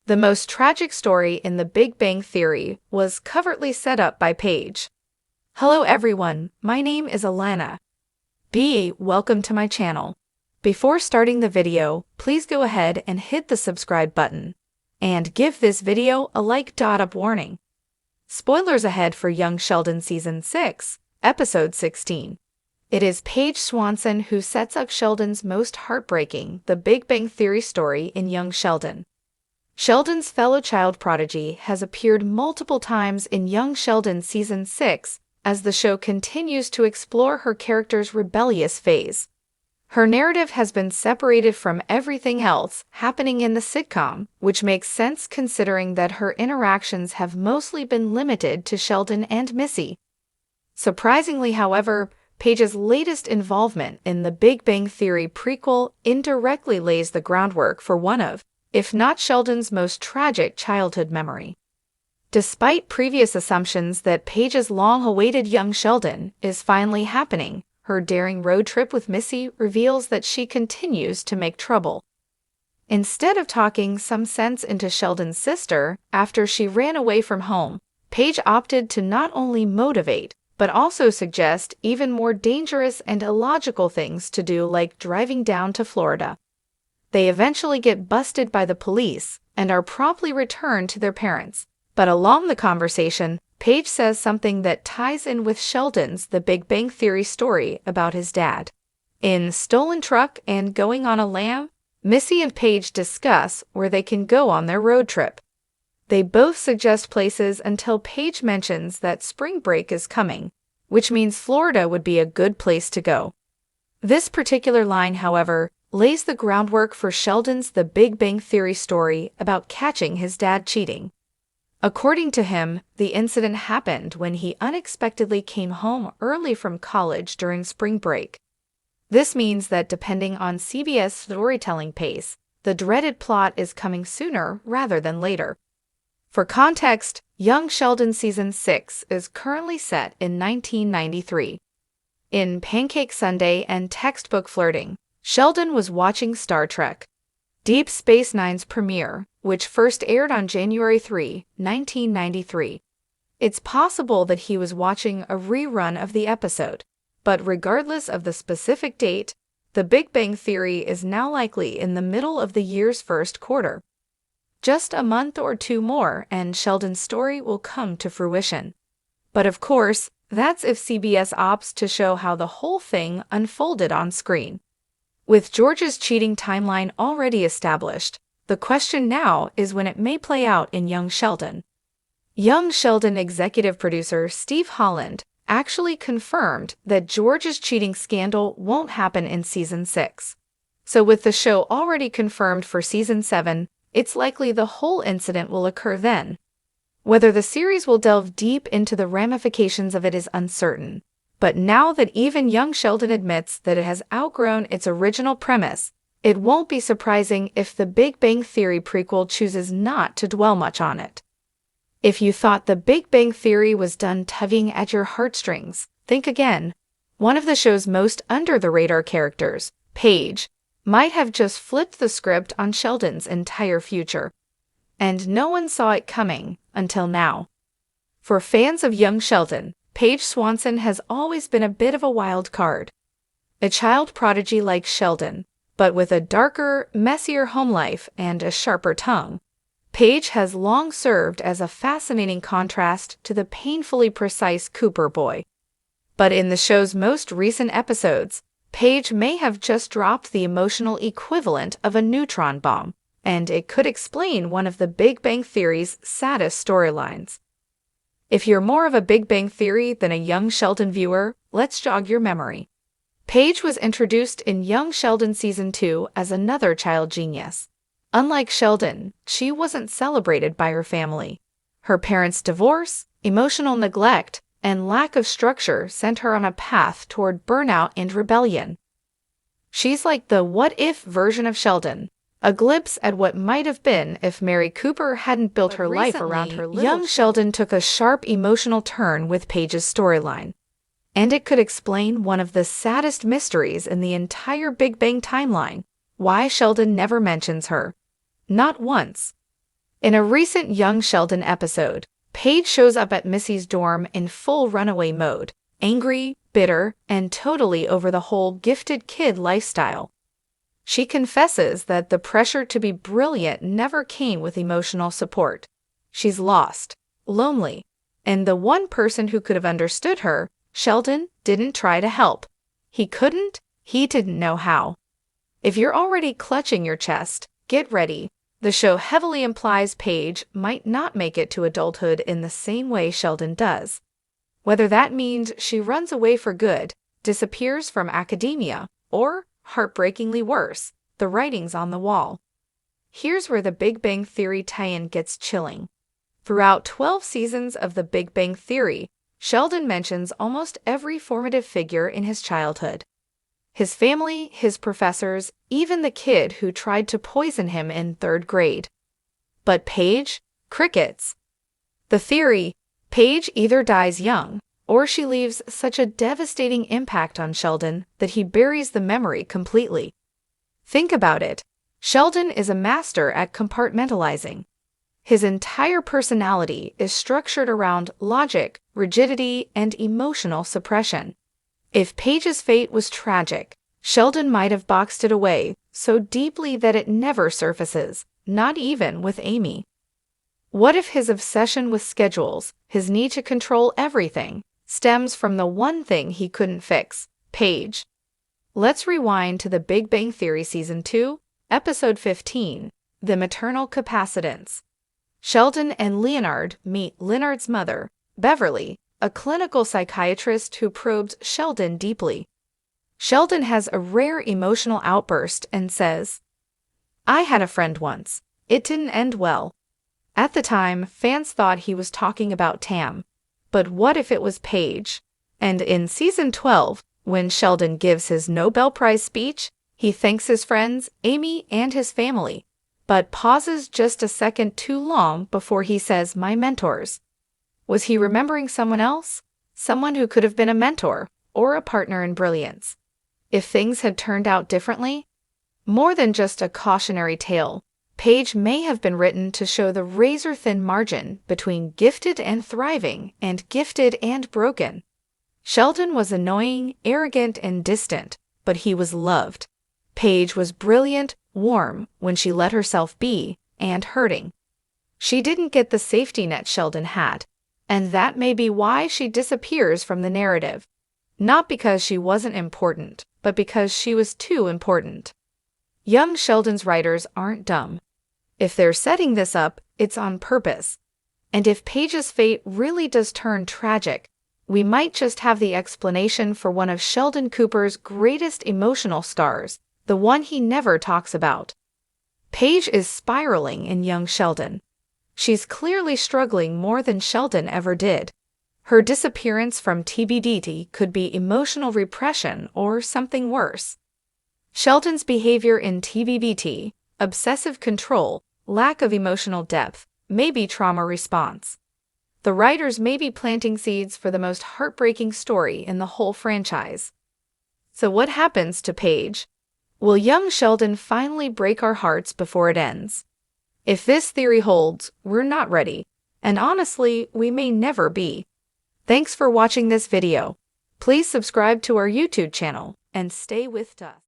The most tragic story in The Big Bang Theory was covertly set up by Paige. Hello everyone, my name is Alana. Welcome to my channel. Before starting the video, please go ahead and hit the subscribe button. And give this video a like. Warning. Spoilers ahead for Young Sheldon Season 6, Episode 16. It is Paige Swanson who sets up Sheldon's most heartbreaking The Big Bang Theory story in Young Sheldon. Sheldon's fellow child prodigy has appeared multiple times in Young Sheldon Season 6 as the show continues to explore her character's rebellious phase. Her narrative has been separated from everything else happening in the sitcom, which makes sense considering that her interactions have mostly been limited to Sheldon and Missy. Surprisingly, however, Paige's latest involvement in the Big Bang Theory prequel indirectly lays the groundwork for one of, if not Sheldon's most tragic childhood memory. Despite previous assumptions that Paige's long-awaited Young Sheldon is finally happening, her daring road trip with Missy reveals that she continues to make trouble. Instead of talking some sense into Sheldon's sister after she ran away from home, Paige opted to not only motivate, but also suggest even more dangerous and illogical things to do, like driving down to Florida. They eventually get busted by the police and are promptly returned to their parents. But along the conversation, Paige says something that ties in with Sheldon's The Big Bang Theory story about his dad. In Stolen Truck and Going on a Lamb, Missy and Paige discuss where they can go on their road trip. They both suggest places until Paige mentions that spring break is coming, which means Florida would be a good place to go. This particular line, however, lays the groundwork for Sheldon's The Big Bang Theory story about catching his dad cheating. According to him, the incident happened when he unexpectedly came home early from college during spring break. This means that depending on CBS storytelling pace, the dreaded plot is coming sooner rather than later. For context, Young Sheldon Season 6 is currently set in 1993. In Pancake Sunday and textbook flirting, Sheldon was watching Star Trek: Deep Space Nine's premiere, which first aired on January 3, 1993. It's possible that he was watching a rerun of the episode, but regardless of the specific date, The Big Bang Theory is now likely in the middle of the year's first quarter. Just a month or two more and Sheldon's story will come to fruition. But of course, that's if CBS opts to show how the whole thing unfolded on screen. With George's cheating timeline already established, the question now is when it may play out in Young Sheldon. Young Sheldon executive producer Steve Holland actually confirmed that George's cheating scandal won't happen in Season 6. So with the show already confirmed for Season 7, it's likely the whole incident will occur then. Whether the series will delve deep into the ramifications of it is uncertain. But now that even Young Sheldon admits that it has outgrown its original premise, it won't be surprising if the Big Bang Theory prequel chooses not to dwell much on it. If you thought the Big Bang Theory was done tugging at your heartstrings, think again. One of the show's most under-the-radar characters, Paige, might have just flipped the script on Sheldon's entire future. And no one saw it coming until now. For fans of Young Sheldon, Paige Swanson has always been a bit of a wild card. A child prodigy like Sheldon, but with a darker, messier home life and a sharper tongue. Paige has long served as a fascinating contrast to the painfully precise Cooper boy. But in the show's most recent episodes, Paige may have just dropped the emotional equivalent of a neutron bomb, and it could explain one of the Big Bang Theory's saddest storylines. If you're more of a Big Bang Theory than a Young Sheldon viewer, let's jog your memory. Paige was introduced in Young Sheldon Season 2 as another child genius. Unlike Sheldon, she wasn't celebrated by her family. Her parents' divorce, emotional neglect, and lack of structure sent her on a path toward burnout and rebellion. She's like the what-if version of Sheldon, a glimpse at what might have been if Mary Cooper hadn't built her life around her little Young Sheldon took a sharp emotional turn with Paige's storyline. And it could explain one of the saddest mysteries in the entire Big Bang timeline, why Sheldon never mentions her. Not once. In a recent Young Sheldon episode, Paige shows up at Missy's dorm in full runaway mode, angry, bitter, and totally over the whole gifted kid lifestyle. She confesses that the pressure to be brilliant never came with emotional support. She's lost, lonely, and the one person who could have understood her, Sheldon, didn't try to help. He couldn't, he didn't know how. If you're already clutching your chest, get ready. The show heavily implies Paige might not make it to adulthood in the same way Sheldon does. Whether that means she runs away for good, disappears from academia, or, heartbreakingly worse, the writing's on the wall. Here's where the Big Bang Theory tie-in gets chilling. Throughout 12 seasons of The Big Bang Theory, Sheldon mentions almost every formative figure in his childhood. His family, his professors, even the kid who tried to poison him in 3rd grade. But Paige? Crickets. The theory, Paige either dies young, or she leaves such a devastating impact on Sheldon that he buries the memory completely. Think about it. Sheldon is a master at compartmentalizing. His entire personality is structured around logic, rigidity, and emotional suppression. If Paige's fate was tragic, Sheldon might have boxed it away so deeply that it never surfaces, not even with Amy. What if his obsession with schedules, his need to control everything, stems from the one thing he couldn't fix, Paige? Let's rewind to The Big Bang Theory Season 2, Episode 15, The Maternal Capacitance. Sheldon and Leonard meet Leonard's mother, Beverly, a clinical psychiatrist who probes Sheldon deeply. Sheldon has a rare emotional outburst and says, "I had a friend once. It didn't end well." At the time, fans thought he was talking about Tam. But what if it was Paige? And in Season 12, when Sheldon gives his Nobel Prize speech, he thanks his friends, Amy, and his family, but pauses just a second too long before he says, "my mentors." Was he remembering someone else? Someone who could have been a mentor or a partner in brilliance? If things had turned out differently? More than just a cautionary tale, Paige may have been written to show the razor-thin margin between gifted and thriving and gifted and broken. Sheldon was annoying, arrogant, and distant, but he was loved. Paige was brilliant, warm when she let herself be, and hurting. She didn't get the safety net Sheldon had, and that may be why she disappears from the narrative. Not because she wasn't important, but because she was too important. Young Sheldon's writers aren't dumb. If they're setting this up, it's on purpose. And if Paige's fate really does turn tragic, we might just have the explanation for one of Sheldon Cooper's greatest emotional stars, the one he never talks about. Paige is spiraling in Young Sheldon. She's clearly struggling more than Sheldon ever did. Her disappearance from TBDT could be emotional repression or something worse. Sheldon's behavior in TBBT, obsessive control, lack of emotional depth, may be trauma response. The writers may be planting seeds for the most heartbreaking story in the whole franchise. So what happens to Paige? Will young Sheldon finally break our hearts before it ends? If this theory holds, we're not ready, and honestly, we may never be. Thanks for watching this video. Please subscribe to our YouTube channel and stay with us.